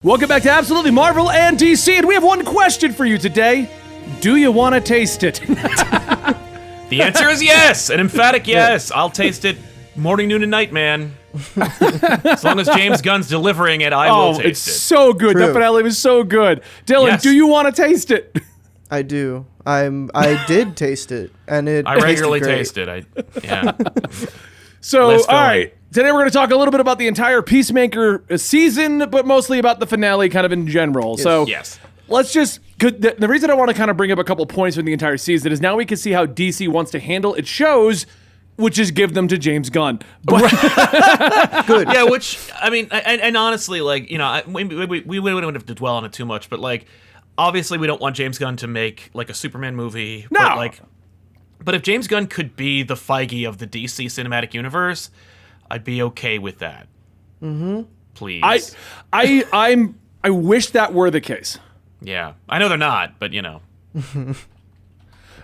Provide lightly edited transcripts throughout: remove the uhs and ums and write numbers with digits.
Welcome back to Absolutely Marvel and DC, and we have one question for you today. Do you want to taste it? The answer is yes, an emphatic yes. I'll taste it morning, noon, and night, man. As long as James Gunn's delivering it, I will taste it. It's so good. True. That finale was so good. Dylan, Yes. do you want to taste it? I do. I did taste it, and I regularly taste it. Yeah. So, Less all right. filling. Today we're going to talk a little bit about the entire Peacemaker season, but mostly about the finale kind of in general. So, Yes. let's just... The reason I want to kind of bring up a couple points from the entire season is now we can see how DC wants to handle its shows, which is give them to James Gunn. But Good. Yeah, which, I mean, and honestly, like, you know, we wouldn't have to dwell on it too much, but, like, obviously we don't want James Gunn to make, like, a Superman movie. No. But if James Gunn could be the Feige of the DC cinematic universe, I'd be okay with that. Mm-hmm. Please. I wish that were the case. Yeah. I know they're not, but, you know.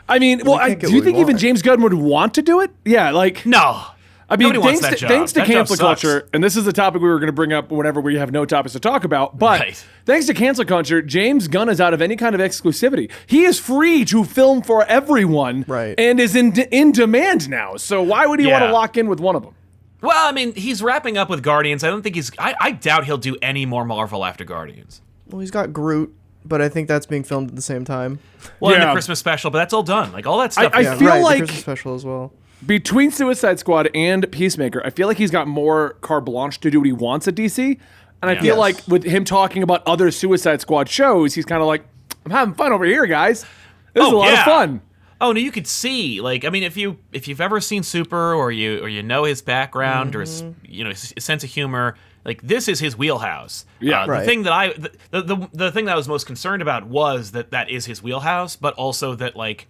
I mean, well, can't do get you what we think even want. James Gunn would want to do it? Yeah, like... No. I mean, Nobody wants that job. thanks to That job cancel sucks. culture, and this is the topic we were going to bring up whenever we have no topics to talk about, but Right. thanks to cancel culture, James Gunn is out of any kind of exclusivity. He is free to film for everyone Right. and is in demand now. So why would he want to Yeah. lock in with one of them? Well, I mean, he's wrapping up with Guardians. I don't think I doubt he'll do any more Marvel after Guardians. Well, he's got Groot, but I think that's being filmed at the same time. Well, in Yeah. the Christmas special, but that's all done. Like, all that stuff. I is feel right, like- the Christmas special as well. Between Suicide Squad and Peacemaker, I feel like he's got more carte blanche to do what he wants at DC. And I Yeah. feel Yes. like with him talking about other Suicide Squad shows, he's kind of like, I'm having fun over here, guys. This is a lot of fun. Oh no, you could see, like, I mean, if you've ever seen Super or you know his background or his, you know, his sense of humor, like, this is his wheelhouse. Yeah. Right. The thing that the thing that I was most concerned about was that is his wheelhouse, but also that, like,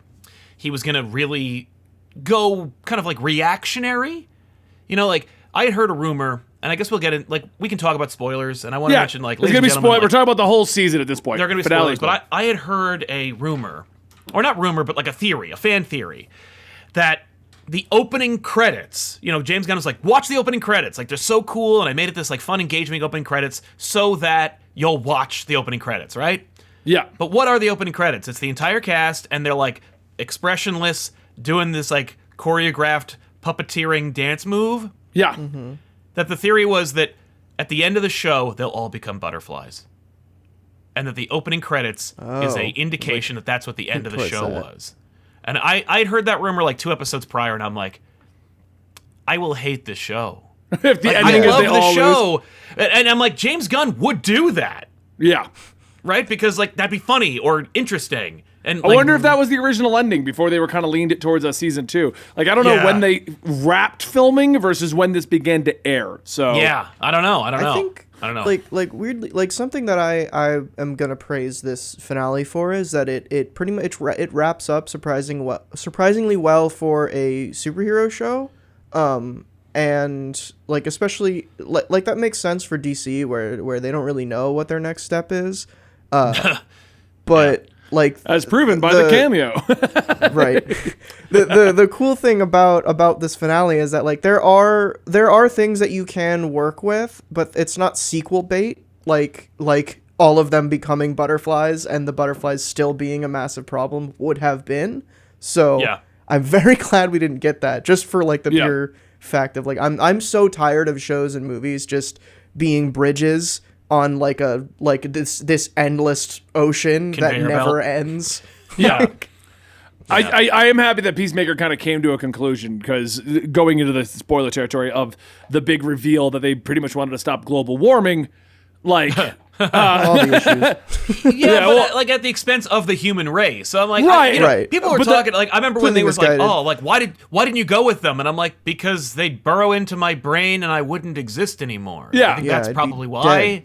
he was gonna really go kind of like reactionary. You know, like, I had heard a rumor, and I guess we'll get in, like, we can talk about spoilers, and I want to Yeah, mention, like, there's ladies going to be and gentlemen, spoilers. We're like, talking about the whole season at this point. they're going to be Finale spoilers, but I had heard a rumor, or not rumor, but like a theory, a fan theory, that the opening credits, you know, James Gunn was like, watch the opening credits. Like, they're so cool, and I made it this, like, fun, engaging opening credits so that you'll watch the opening credits, right? Yeah. But what are the opening credits? It's the entire cast, and they're, like, expressionless, doing this, like, choreographed puppeteering dance move. Yeah. That the theory was that at the end of the show, they'll all become butterflies. And that the opening credits is a indication that that's what the end of the puts show that? was. And I'd heard that rumor like 2 episodes prior, and I'm like, I will hate this show. If the Like, ending I is love they the all lose. show. And I'm like, James Gunn would do that, Yeah. right? Because, like, that'd be funny or interesting. And I like, wonder if that was the original ending before they were kind of leaned it towards season 2. Like, I don't know Yeah. when they wrapped filming versus when this began to air. So Yeah, I don't know. I think, I don't know. like weirdly, like something that I am gonna praise this finale for is that it pretty much it wraps up surprisingly well for a superhero show, and like especially like that makes sense for DC where they don't really know what their next step is, but. Like as proven by the cameo. right. The cool thing about this finale is that, like, there are things that you can work with, but it's not sequel bait, like all of them becoming butterflies and the butterflies still being a massive problem would have been. So Yeah. I'm very glad we didn't get that, just for like the Yeah. pure fact of, like, I'm so tired of shows and movies just being bridges on like this endless ocean that Conveyor never belt. ends. Yeah. I am happy that Peacemaker kind of came to a conclusion, because going into the spoiler territory of the big reveal that they pretty much wanted to stop global warming, like, All the issues. Yeah, but well- like at the expense of the human race. So I'm like, Right. you know, Right. people were But talking like I remember when they Completely was like, misguided. oh, like why didn't you go with them? And I'm like, because they'd burrow into my brain and I wouldn't exist anymore. Yeah. I think Yeah, that's I'd be probably why.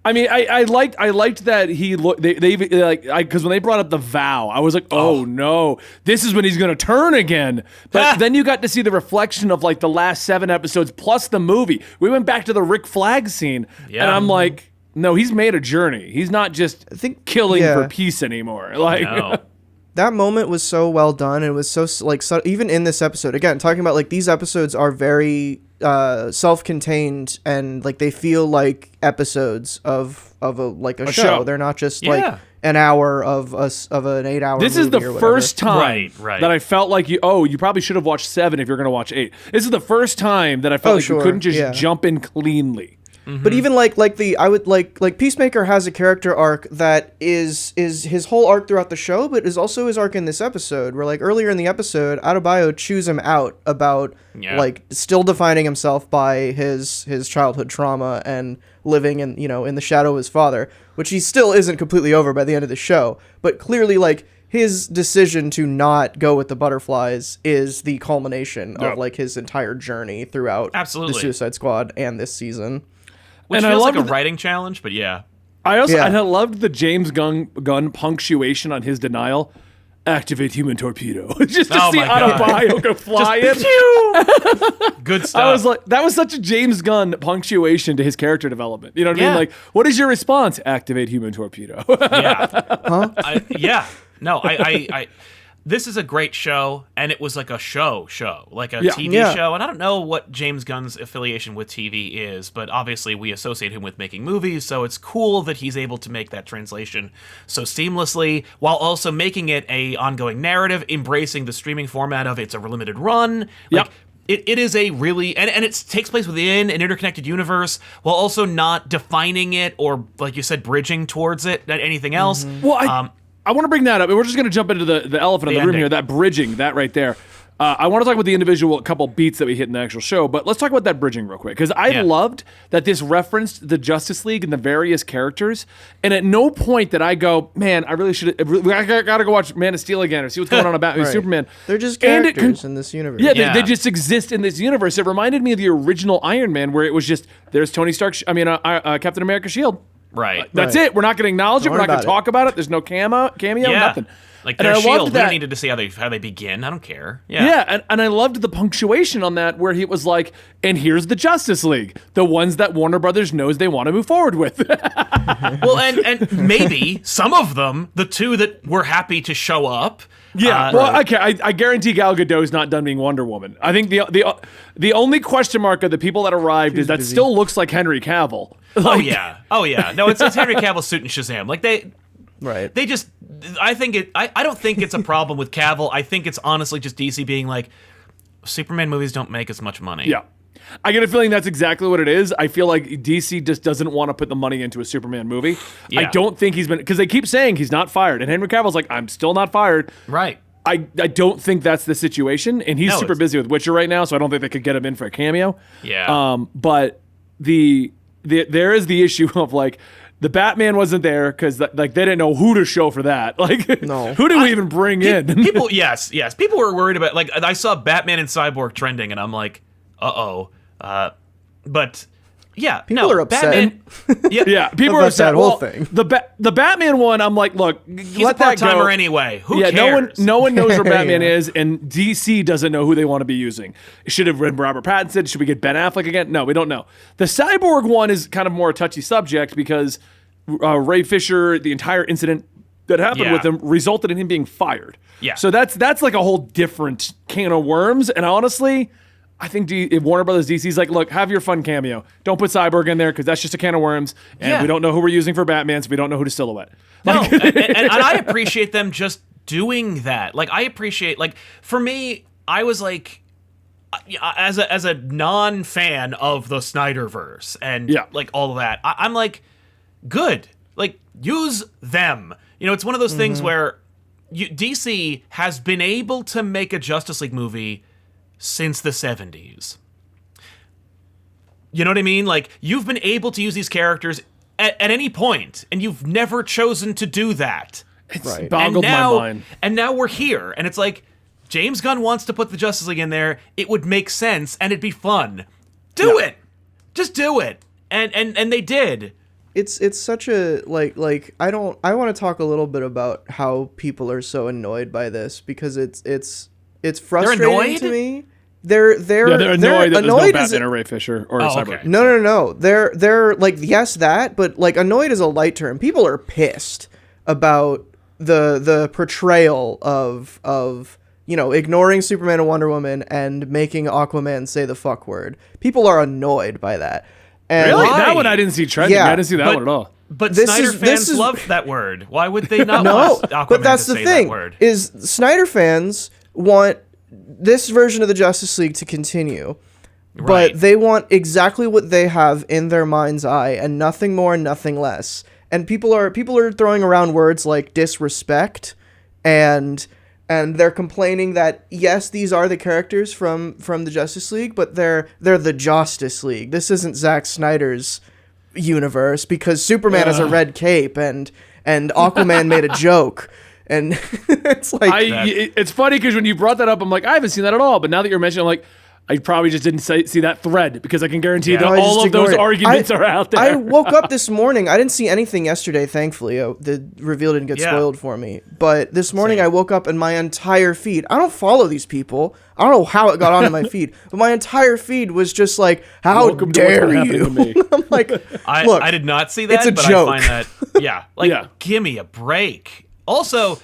I mean, I liked that he looked. They even like because when they brought up the vow, I was like, oh no, this is when he's gonna turn again. But then you got to see the reflection of like the last 7 episodes plus the movie. We went back to the Rick Flag scene, Yeah. and I'm like, no, he's made a journey. He's not just killing yeah. for peace anymore. Like, No. That moment was so well done. It was so like even in this episode, again, talking about like these episodes are very self-contained and like they feel like episodes of a show. They're not just like an hour of an 8-hour. This is the first time right. that I felt like you probably should have watched 7 if you're going to watch 8. This is the first time that I felt you couldn't just jump in cleanly. But even like Peacemaker has a character arc that is his whole arc throughout the show, but is also his arc in this episode. Where like earlier in the episode, Adebayo chews him out about like still defining himself by his childhood trauma and living in the shadow of his father, which he still isn't completely over by the end of the show. But clearly, like his decision to not go with the butterflies is the culmination of like his entire journey throughout the Suicide Squad and this season. Which feels like a writing challenge, but yeah. I loved the James Gunn punctuation on his denial. Activate human torpedo. Just to see Adebayo go fly in. Good stuff. I was like, that was such a James Gunn punctuation to his character development. You know what I mean? Like, what is your response? Activate human torpedo. Yeah. No, I this is a great show, and it was like a show, like a TV show. And I don't know what James Gunn's affiliation with TV is, but obviously we associate him with making movies, so it's cool that he's able to make that translation so seamlessly, while also making it a ongoing narrative, embracing the streaming format of it's a limited run. Like, It is a really, and it takes place within an interconnected universe, while also not defining it or, like you said, bridging towards it, anything else. Well, I want to bring that up, and we're just going to jump into the elephant in the room here, that bridging, that right there. I want to talk about the individual couple beats that we hit in the actual show, but let's talk about that bridging real quick, because I loved that this referenced the Justice League and the various characters, and at no point did I go, man, I really should, I got to go watch Man of Steel again or see what's going on about Superman. They're just characters in this universe. Yeah, they just exist in this universe. It reminded me of the original Iron Man, where it was just, there's Tony Stark, Captain America shield. Right. That's it. We're not going to acknowledge it. We're not going to talk about it. There's no cameo, nothing. Like their shield, we needed to see how they begin. I don't care. Yeah, and I loved the punctuation on that, where he was like, and here's the Justice League, the ones that Warner Brothers knows they want to move forward with. Well, and maybe some of them, the two that were happy to show up. Yeah, okay. I guarantee Gal Gadot's not done being Wonder Woman. I think the only question mark of the people that arrived is that still looks like Henry Cavill. Like, oh yeah. No, it's Henry Cavill's suit in Shazam. Like they just. I don't think it's a problem with Cavill. I think it's honestly just DC being like, Superman movies don't make as much money. Yeah. I get a feeling that's exactly what it is. I feel like DC just doesn't want to put the money into a Superman movie. Yeah. I don't think he's been, because they keep saying he's not fired, and Henry Cavill's like, I'm still not fired. Right. I don't think that's the situation, and he's super busy with Witcher right now, so I don't think they could get him in for a cameo. Yeah. But there is the issue of like, the Batman wasn't there because like they didn't know who to show for that. Like, no. Who do we even bring in? People, yes. People were worried about, like, I saw Batman and Cyborg trending, and I'm like, but yeah, people are upset. Batman, people are upset. That whole thing. The Batman one, I'm like, look, he's a part-timer anyway. Who cares? No one knows where Batman is, and DC doesn't know who they want to be using. Should have been Robert Pattinson. Should we get Ben Affleck again? No, we don't know. The Cyborg one is kind of more a touchy subject because Ray Fisher, the entire incident that happened with him resulted in him being fired. Yeah. So that's like a whole different can of worms, and honestly, I think if Warner Brothers DC's like, look, have your fun cameo. Don't put Cyborg in there because that's just a can of worms, and we don't know who we're using for Batman, so we don't know who to silhouette. No, and I appreciate them just doing that. Like, I appreciate, like, for me, I was like, as a non-fan of the Snyderverse and like all of that, I'm like, good. Like, use them. You know, it's one of those things where DC has been able to make a Justice League movie since the 70s. You know what I mean? Like, you've been able to use these characters at any point, and you've never chosen to do that. It's boggled my mind. And now we're here, and it's like, James Gunn wants to put the Justice League in there. It would make sense, and it'd be fun. Do it! Just do it. And they did. It's such a, like I want to talk a little bit about how people are so annoyed by this, because it's frustrating to me. They're annoyed that there's no Batman or Ray Fisher or Cyborg. Okay. No. They're like, yes, that, but like, annoyed is a light term. People are pissed about the portrayal of ignoring Superman and Wonder Woman and making Aquaman say the fuck word. People are annoyed by that. And Really? Why? That one I didn't see trending. Yeah, I didn't see that one at all. But This Snyder is- this fans is- love that word. Why would they not No, want Aquaman but that's to the say thing. that word? Is Snyder fans want this version of the Justice League to continue, Right. but they want exactly what they have in their mind's eye and nothing more and nothing less. And people are throwing around words like disrespect, and they're complaining that yes, these are the characters from the Justice League, but they're the Justice League. This isn't Zack Snyder's universe because Superman has a red cape and Aquaman made a joke. And it's like It's funny because when you brought that up, I'm like, I haven't seen that at all. But now that you're mentioning, I'm like, I probably just didn't see that thread because I can guarantee that No, I just all of those ignored it. arguments are out there. I woke up this morning. I didn't see anything yesterday, thankfully. The reveal didn't get Yeah. spoiled for me. But this morning Same. I woke up and my entire feed, I don't follow these people. I don't know how it got onto my feed. But my entire feed was just like, how Welcome to what's dare been happening you? to me. I'm like, look, I did not see that, it's a but joke. I find that, Yeah. give me a break. Also,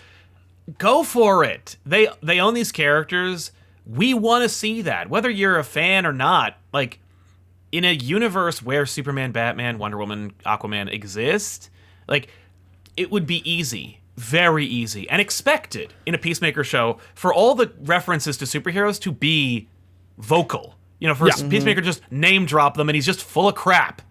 go for it. They own these characters. We want to see that, whether you're a fan or not. Like, in a universe where Superman, Batman, Wonder Woman, Aquaman exist, like, it would be easy, very easy, and expected in a Peacemaker show for all the references to superheroes to be vocal. For Peacemaker just name drop them, and he's just full of crap.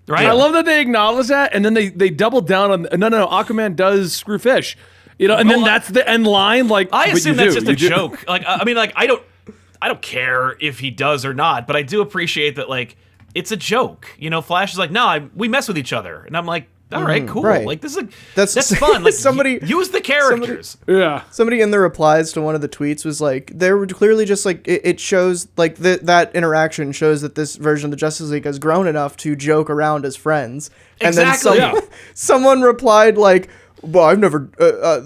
Right? I love that they acknowledge that, and then they double down on no, Aquaman does screw fish. And then that's the end line. Like, I but assume you that's do, just a you do. joke. Like, I mean, like, I don't care if he does or not, but I do appreciate that, like, it's a joke. Flash is like, no, we mess with each other, and I'm like, all right, cool. right. Like, this is That's- fun. Like, somebody- use the characters. Yeah. somebody in the replies to one of the tweets was like, they were clearly just like, it shows, like, that interaction shows that this version of the Justice League has grown enough to joke around as friends. Exactly. And then someone replied, like, well, I've never,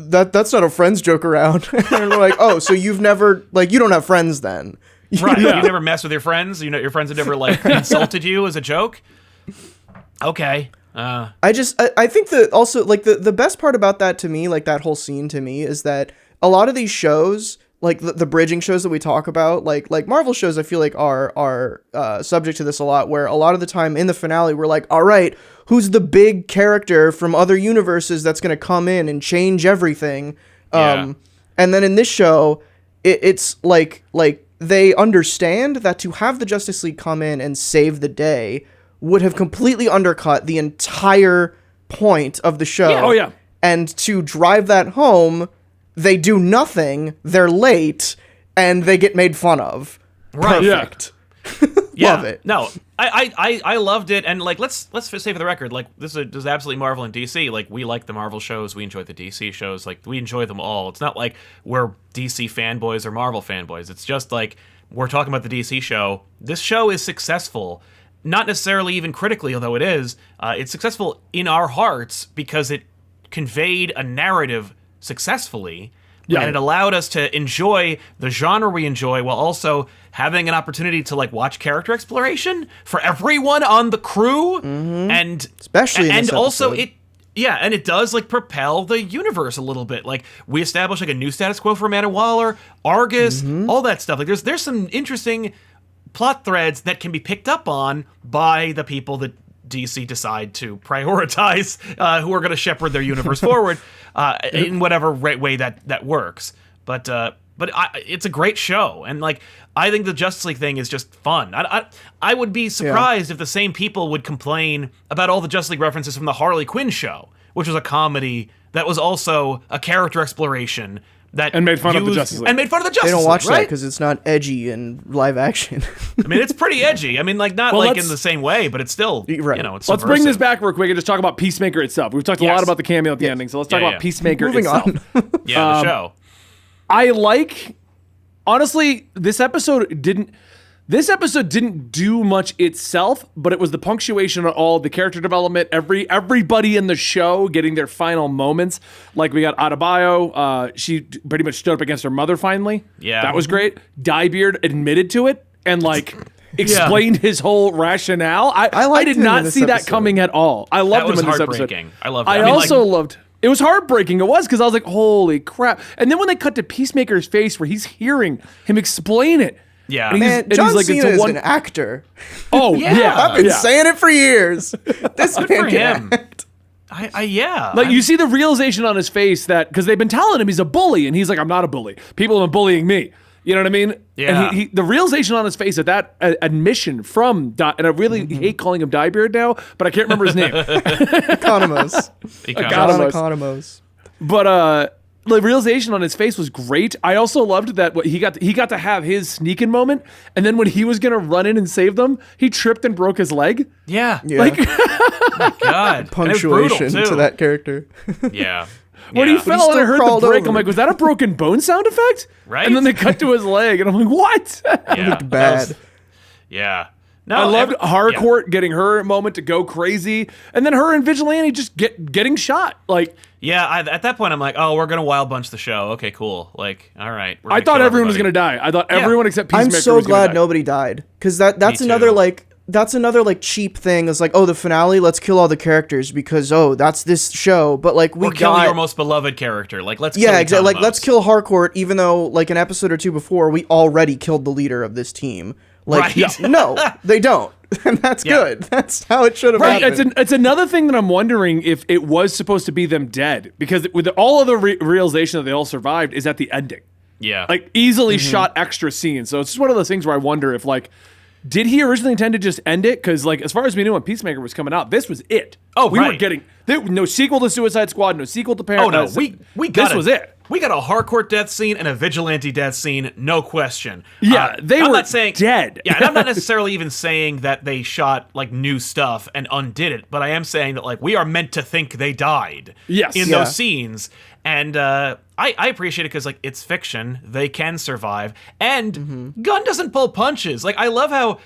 that's not a friends joke around. And we're like, oh, so you've never, like, you don't have friends then. Right? You never mess with your friends. Your friends have never like insulted you as a joke. Okay. I think that also, like, the best part about that to me, like, that whole scene to me, is that a lot of these shows, like the bridging shows that we talk about, like Marvel shows, I feel like are subject to this a lot, where a lot of the time in the finale, we're like, all right, who's the big character from other universes that's going to come in and change everything? Yeah. And then in this show, it's like they understand that to have the Justice League come in and save the day would have completely undercut the entire point of the show. Yeah. Oh, yeah. And to drive that home, they do nothing, they're late, and they get made fun of. Right. Perfect. Yeah. Love it. No, I loved it, and like let's say for the record, like this is absolutely Marvel and DC. Like we like the Marvel shows, we enjoy the DC shows, like we enjoy them all. It's not like we're DC fanboys or Marvel fanboys. It's just like we're talking about the DC show. This show is successful, not necessarily even critically, although it is. It's successful in our hearts because it conveyed a narrative successfully. Yeah. And it allowed us to enjoy the genre we enjoy while also having an opportunity to like watch character exploration for everyone on the crew, and Especially in and this also episode. and it does like propel the universe a little bit. Like we establish like a new status quo for Amanda Waller, Argus, all that stuff. Like there's some interesting plot threads that can be picked up on by the people that DC decide to prioritize, who are going to shepherd their universe forward in whatever way that works. But it's a great show, and like I think the Justice League thing is just fun. I would be surprised if the same people would complain about all the Justice League references from the Harley Quinn show, which was a comedy that was also a character exploration that And made fun of the Justice League. and made fun of the Justice They don't League, watch that right? because it's not edgy in live action. I mean, it's pretty edgy. I mean, like not Well, like let's- in the same way, but it's still Right. it's Let's bring this subversive. back real quick and just talk about Peacemaker itself. We've talked a Yes. lot about the cameo at the ending, so let's talk Yeah, about yeah. Peacemaker Moving itself. on. Yeah, the show. I like, honestly, this episode didn't do much itself, but it was the punctuation of all the character development, everybody in the show getting their final moments. Like we got Adebayo, she pretty much stood up against her mother finally. Yeah. That was great. Diebeard admitted to it and like explained his whole rationale. I liked did him in not this see that episode. coming at all. I That loved him was in this episode. heartbreaking. I loved it. I I mean, also like- loved It was heartbreaking. It was because I was like, holy crap. And then when they cut to Peacemaker's face where he's hearing him explain it. Yeah. And Man, John like, Cena is an actor. Oh, yeah. I've been saying it for years. This Good man for can him. act. Like, you see the realization on his face that, because they've been telling him he's a bully, and he's like, I'm not a bully. People have been bullying me. You know what I mean? Yeah. And the realization on his face at that admission from, and I really hate calling him Diebeard now, but I can't remember his name. Economos. Economos. John Economos. But the realization on his face was great. I also loved that he got to have his sneaking moment, and then when he was gonna run in and save them, he tripped and broke his leg. Yeah. Like, God. Punctuation to that character. Yeah. when he fell and I heard the crawled break, over. I'm like, was that a broken bone sound effect? Right? And then they cut to his leg, and I'm like, what? Yeah. Looked bad. Yeah. No, I loved yeah. Harcourt getting her moment to go crazy, and then her and Vigilante just getting shot. Like, Yeah, at that point, I'm like, oh, we're going to Wild Bunch the show. Okay, cool. Like, all right. I thought everyone was gonna die. I thought everyone except Peacemaker I'm so was gonna glad die. nobody died, because that's Me another too. that's another like cheap thing. It's like, oh, the finale, let's kill all the characters because that's this show. But like we Or kill got your most beloved character. Like, let's yeah, kill exactly. Like Economos. let's kill Harcourt, even though like an episode or two before we already killed the leader of this team. Like Right. no, they don't, and that's Yeah. good. That's how it should have Right, happened. it's another thing that I'm wondering if it was supposed to be them dead, because with all of the realization that they all survived is at the ending. Yeah. Like, easily shot extra scenes. So it's just one of those things where I wonder if, like, did he originally intend to just end it? Because, like, as far as we knew when Peacemaker was coming out, this was it. Oh, we were right. getting no sequel to Suicide Squad, no sequel to Oh, Paradise. no. We got this was it. We got a Harcourt death scene and a Vigilante death scene, no question. Yeah, they I'm were not saying, dead. Yeah, and I'm not necessarily even saying that they shot, like, new stuff and undid it, but I am saying that, like, we are meant to think they died Yes. in Yeah. those scenes. And I appreciate it because, like, it's fiction. They can survive. And Gunn doesn't pull punches. Like, I love how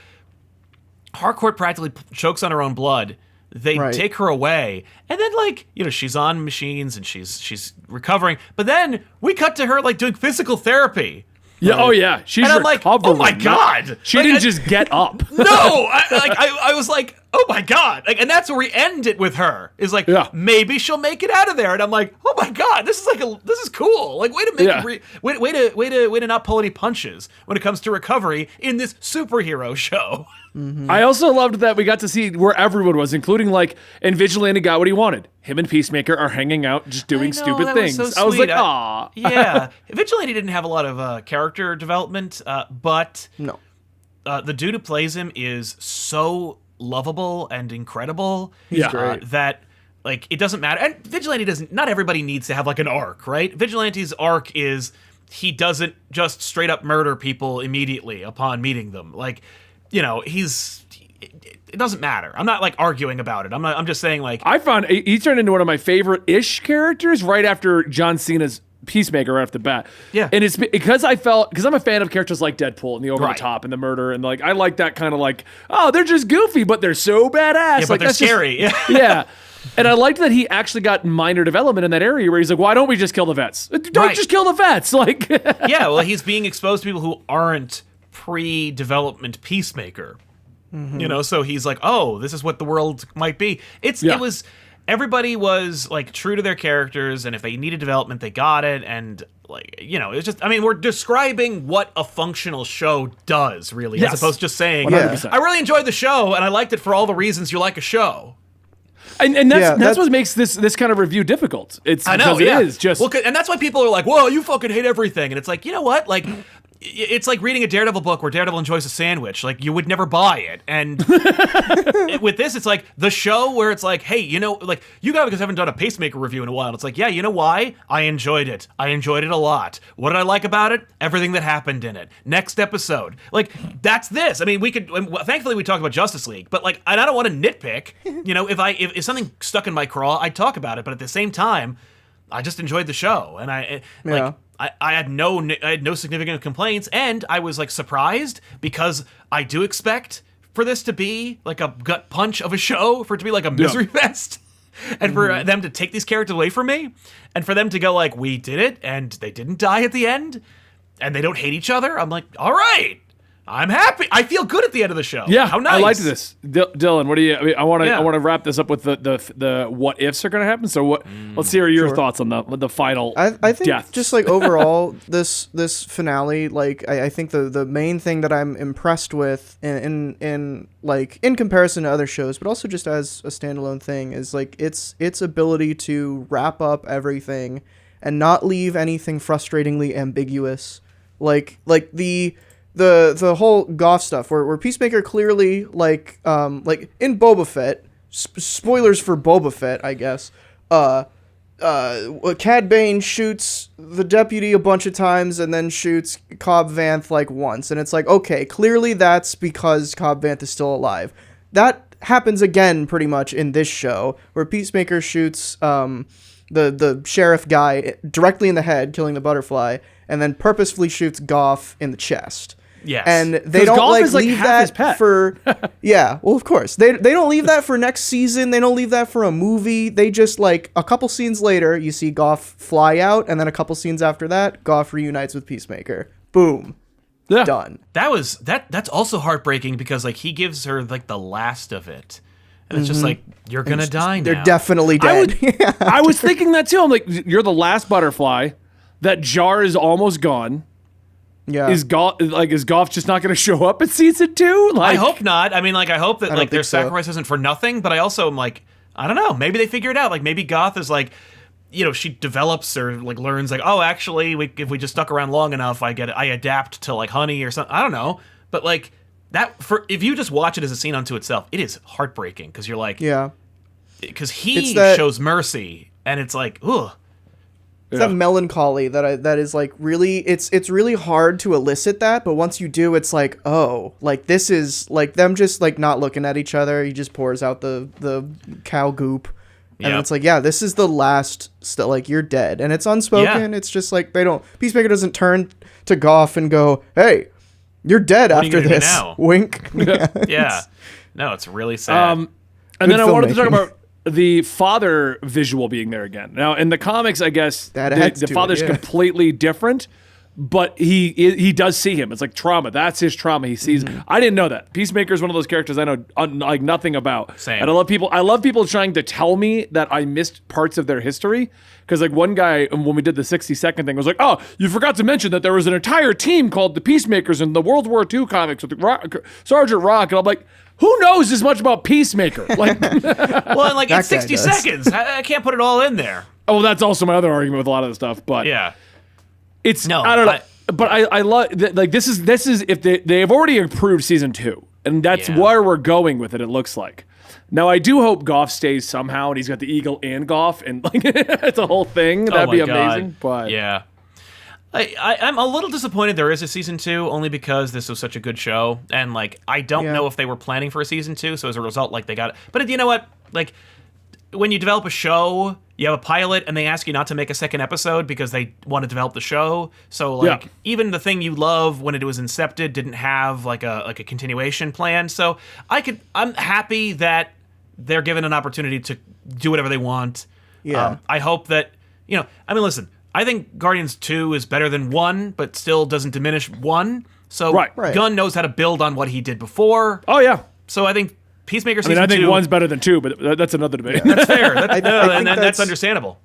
Harcourt practically chokes on her own blood. They Right. take her away, and then, like, you know, she's on machines and she's recovering. But then we cut to her, like, doing physical therapy. Yeah, oh yeah. She's And I'm like, recovering. oh my God. She Like, didn't I- just get up. No, I was like, oh my God. Like, and that's where we end it with her. Is like, Yeah. maybe she'll make it out of there. And I'm like, oh my God, this is cool. Like, way to make Yeah. way to not pull any punches when it comes to recovery in this superhero show. I also loved that we got to see where everyone was, including, like, and Vigilante got what he wanted. Him and Peacemaker are hanging out, just doing I know, stupid that things. Was so I was sweet. like, aw. Yeah. Vigilante didn't have a lot of character development, but No. the dude who plays him is so lovable and incredible. He's great. That, like, it doesn't matter. And Vigilante doesn't, not everybody needs to have, like, an arc, right? Vigilante's arc is he doesn't just straight up murder people immediately upon meeting them. Like, you know, it doesn't matter. I'm not, like, arguing about it. I'm just saying, like, I found he turned into one of my favorite-ish characters right after John Cena's Peacemaker right off the bat. Yeah. And it's because because I'm a fan of characters like Deadpool and the over Right. the top and the murder, and, like, I like that kind of, like, oh, they're just goofy, but they're so badass. yeah, like, but they're that's just- scary. yeah. And I liked that he actually got minor development in that area where he's like, why don't we just kill the vets? Don't Right. just kill the vets. Like, Yeah, well, he's being exposed to people who aren't pre-development Peacemaker. You know, so he's like, oh, this is what the world might be. Yeah. It was, everybody was, like, true to their characters, and if they needed development, they got it, and, like, you know, it's just, I mean, we're describing what a functional show does, really, Yes. as opposed to just saying, 100%. I really enjoyed the show, and I liked it for all the reasons you like a show. and Yeah, that's that's- what makes this kind of review difficult. It's I know, because yeah. it is just. Well, and that's why people are like, "Whoa, you fucking hate everything," and it's like, you know what? Like, it's like reading a Daredevil book where Daredevil enjoys a sandwich. Like, you would never buy it. And with this, it's like the show where it's like, hey, you know, like, you guys haven't done a Peacemaker review in a while. And it's like, yeah, you know why? I enjoyed it. I enjoyed it a lot. What did I like about it? Everything that happened in it. Next episode. Like, that's this. I mean, we could, thankfully we talked about Justice League, but, like, and I don't want to nitpick. You know, if something stuck in my craw, I'd talk about it. But at the same time, I just enjoyed the show. And Yeah. I had no significant complaints, and I was, like, surprised because I do expect for this to be like a gut punch of a show, for it to be like a misery fest, and for them to take these characters away from me, and for them to go like, we did it, and they didn't die at the end, and they don't hate each other. I'm like, all right, I'm happy. I feel good at the end of the show. Yeah, how nice. I liked this. Dylan, what do you? I want to. Yeah. I want to wrap this up with the what ifs are going to happen. So what? Let's hear your thoughts on the final. I think deaths. just like overall this finale, like I think the main thing that I'm impressed with in like in comparison to other shows, but also just as a standalone thing, is like its ability to wrap up everything and not leave anything frustratingly ambiguous. Like the whole Goth stuff where Peacemaker clearly like in Boba Fett, spoilers for Boba Fett, I guess, Cad Bane shoots the deputy a bunch of times and then shoots Cobb Vanth like once, and it's like, okay, clearly that's because Cobb Vanth is still alive. That happens again pretty much in this show where Peacemaker shoots the sheriff guy directly in the head, killing the butterfly, and then purposefully shoots Goff in the chest. Yes. And they don't Goff like is, like, leave half his that pet. for yeah, well of course. They don't leave that for next season. They don't leave that for a movie. They just like a couple scenes later you see Goff fly out, and then a couple scenes after that Goff reunites with Peacemaker. Boom. Yeah. Done. That's also heartbreaking because like he gives her like the last of it. And it's just like, you're going to die now. They're definitely dead. I was thinking that too. I'm like, you're the last butterfly. That jar is almost gone. Yeah. Is Goff just not going to show up in season 2? Like, I hope not. I mean, like, I hope that like their think so. sacrifice isn't for nothing, but I also am like, I don't know. Maybe they figure it out. Like maybe Goth is like, you know, she develops or like learns like, oh, actually, if we just stuck around long enough, I adapt to like honey or something. I don't know. But like that, if you just watch it as a scene unto itself, it is heartbreaking because you're like, Yeah. because he that- shows mercy and it's like, ugh. It's that melancholy that is like really it's really hard to elicit that, but once you do, it's like, oh, like this is like them just like not looking at each other. He just pours out the cow goop, and Yep. it's like, yeah, this is the last like you're dead, and it's unspoken. Yeah. It's just like Peacemaker doesn't turn to Goff and go, hey, you're dead What are you after gonna do this. now? Wink. Yeah. No, it's really sad. And Good then I wanted to talk filmmaking. about the father visual being there again. Now, in the comics, I guess That adds the to it, father's yeah. completely different, but he does see him. It's like trauma. That's his trauma. He sees. I didn't know that. Peacemaker is one of those characters I know like nothing about. Same. And I love people trying to tell me that I missed parts of their history. Because like one guy, when we did the 60-second thing, was like, "Oh, you forgot to mention that there was an entire team called the Peacemakers in the World War II comics with Sergeant Rock." And I'm like, who knows as much about Peacemaker? Like, well, and like That it's guy 60 does. seconds. I can't put it all in there. oh, that's also my other argument with a lot of the stuff. But Yeah. it's No, I don't know. But I love like this is if they have already approved season 2, and that's Yeah. where we're going with it. It looks like. Now I do hope Goff stays somehow, and he's got the eagle and Goff, and like it's a whole thing. That'd Oh be my God. amazing. But Yeah. I'm a little disappointed there is a season 2, only because this was such a good show, and like I don't Yeah. know if they were planning for a season 2, so as a result, like they got it. But you know what? Like when you develop a show, you have a pilot, and they ask you not to make a second episode because they want to develop the show. So like Yeah. even the thing you love when it was incepted didn't have like a continuation plan. So I'm happy that they're given an opportunity to do whatever they want. Yeah. I hope that, you know, I mean, listen, I think Guardians 2 is better than 1, but still doesn't diminish 1. So Right. Gunn knows how to build on what he did before. oh yeah, So I think Peacemaker I season mean I think 2, one's better than 2, but that's another debate. that's fair. That, I no, think and that's that's- understandable.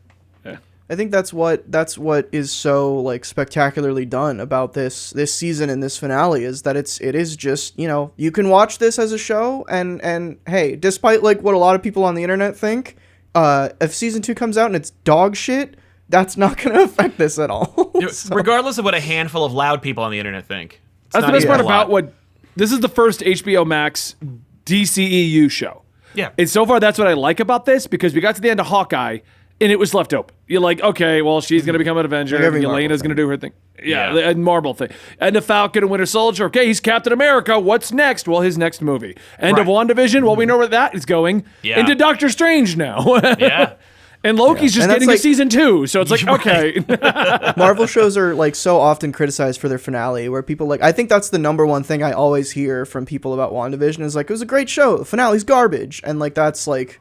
I think that's what is so like spectacularly done about this season and this finale is that it is just, you know, you can watch this as a show and hey, despite like what a lot of people on the internet think, if season 2 comes out and it's dog shit, that's not going to affect this at all. So- Regardless of what a handful of loud people on the internet think. It's That's the not best even part a lot. about what this is the first HBO Max DCEU show. Yeah. And so far, that's what I like about this because we got to the end of Hawkeye and it was left open. You're like, okay, well, she's going to become an Avenger. Like every Marvel Yelena's thing. going to do her thing. Yeah, Yeah. a Marvel thing. And the Falcon and Winter Soldier, okay, he's Captain America. What's next? Well, his next movie. End of Right. WandaVision, well, we know where that is going. Yeah. Into Doctor Strange now. Yeah. And Loki's just And that's getting like- to season 2. So it's like, Right. okay. Marvel shows are like so often criticized for their finale where people like I think that's the number one thing I always hear from people about WandaVision is like it was a great show, the finale's garbage, and like that's like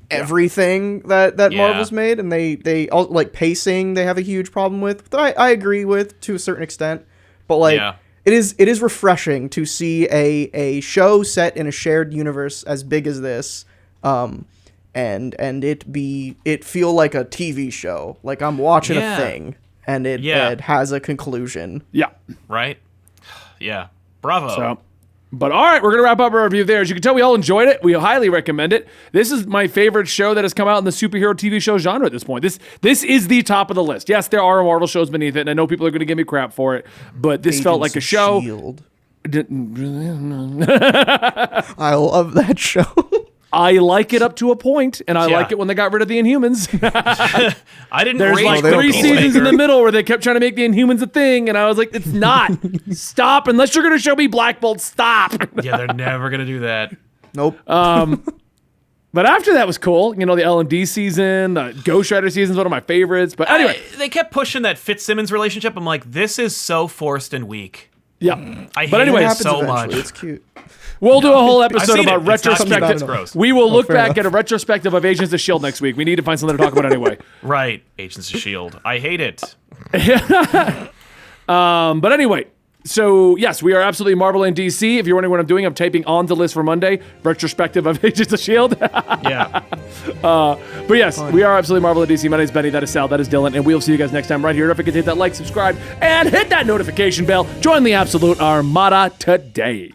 everything that Yeah. Marvel's made, and they all like pacing they have a huge problem with. That I agree with to a certain extent, but like Yeah. it is refreshing to see a show set in a shared universe as big as this, and it feel like a TV show, like I'm watching a thing, and it has a conclusion. Yeah. Right? Yeah. Bravo. So, but all right, we're going to wrap up our review there. As you can tell, we all enjoyed it. We highly recommend it. This is my favorite show that has come out in the superhero TV show genre at this point. This is the top of the list. Yes, there are Marvel shows beneath it, and I know people are going to give me crap for it, but this felt like a show. Shield. I love that show. I like it up to a point, and I like it when they got rid of the Inhumans. I didn't There's rate like don't 3 go seasons Peacemaker. in the middle where they kept trying to make the Inhumans a thing, and I was like, it's not. Stop. Unless you're going to show me Black Bolt, stop. Yeah, they're never going to do that. Nope. But after that was cool. You know, the L&D season, the Ghost Rider season is one of my favorites. But anyway. They kept pushing that Fitzsimmons relationship. I'm like, this is so forced and weak. Yeah. I hate But anyway, it happens so eventually. much. It's cute. We'll do a whole I've episode seen about it. It's not cute, retrospective. it's gross. We will look fair back enough. at a retrospective of Agents of S.H.I.E.L.D. next week. We need to find something to talk about anyway. Right. Agents of S.H.I.E.L.D. I hate it. But anyway, so yes, we are absolutely Marvel and DC. If you're wondering what I'm doing, I'm typing on the list for Monday, retrospective of Agents of S.H.I.E.L.D. Yeah. But yes, we are absolutely Marvel and DC. My name is Benny, that is Sal, that is Dylan, and we'll see you guys next time right here. Don't forget to hit that like, subscribe, and hit that notification bell. Join the Absolute Armada today.